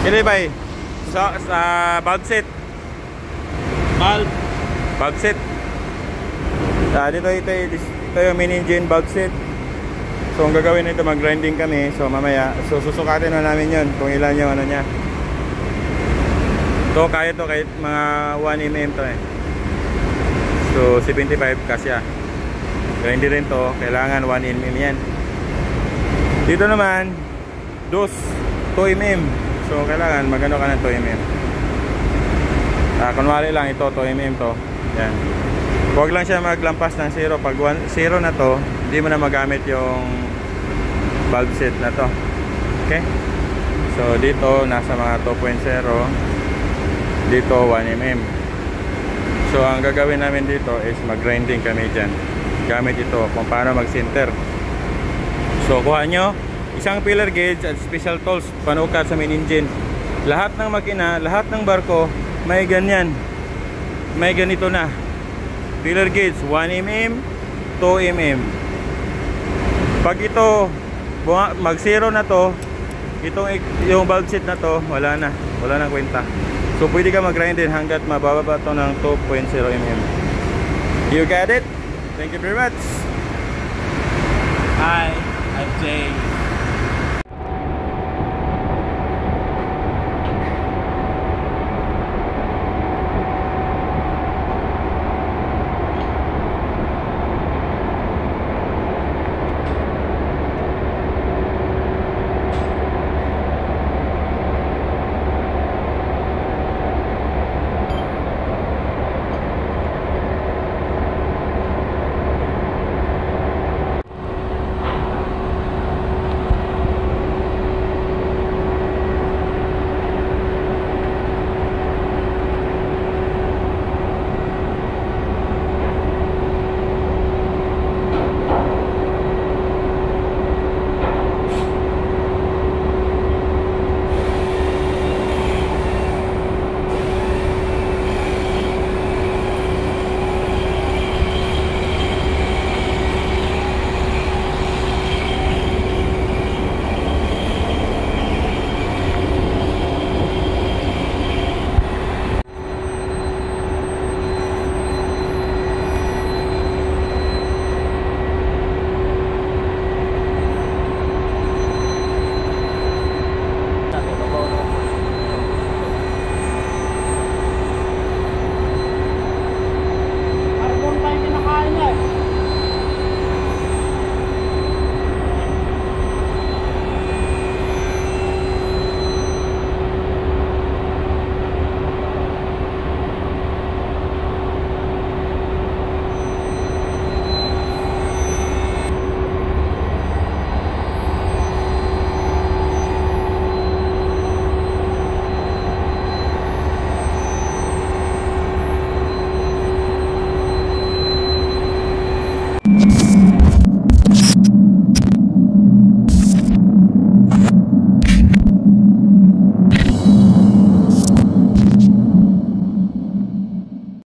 Kini bay sa valve set. Valve set. Ito yung main engine valve set. So ang gagawin nito, mag-grinding kami. So mamaya, susukatin na namin yun kung ilan yung ano niya. To kaya to kahit mga 1mm to eh. So 75 kasya. Grinding rin to, kailangan 1mm yan. Dito naman 2mm. So kailangan magano ka ng 2mm. Kunwari lang ito 2mm to. Yan. Huwag lang siya maglampas ng 0. Pag 0 na to, hindi mo na magamit yung valve set na to. Okay? So dito nasa mga 2.0. Dito 1mm. So ang gagawin namin dito is mag-grinding kami dyan. Gamit ito kung paano mag-center. So kuha nyo isang filler gauge at special tools panukat sa main engine. Lahat ng makina, lahat ng barko may ganyan. May ganito na. Filler gauge 1mm, 2mm. Pag ito mag-0 na to, yung valve set na to, wala na kwenta. So pwede ka mag-grind din hanggat mababa to ng 2.0mm. You got it? Thank you very much. Hi, I'm Jay.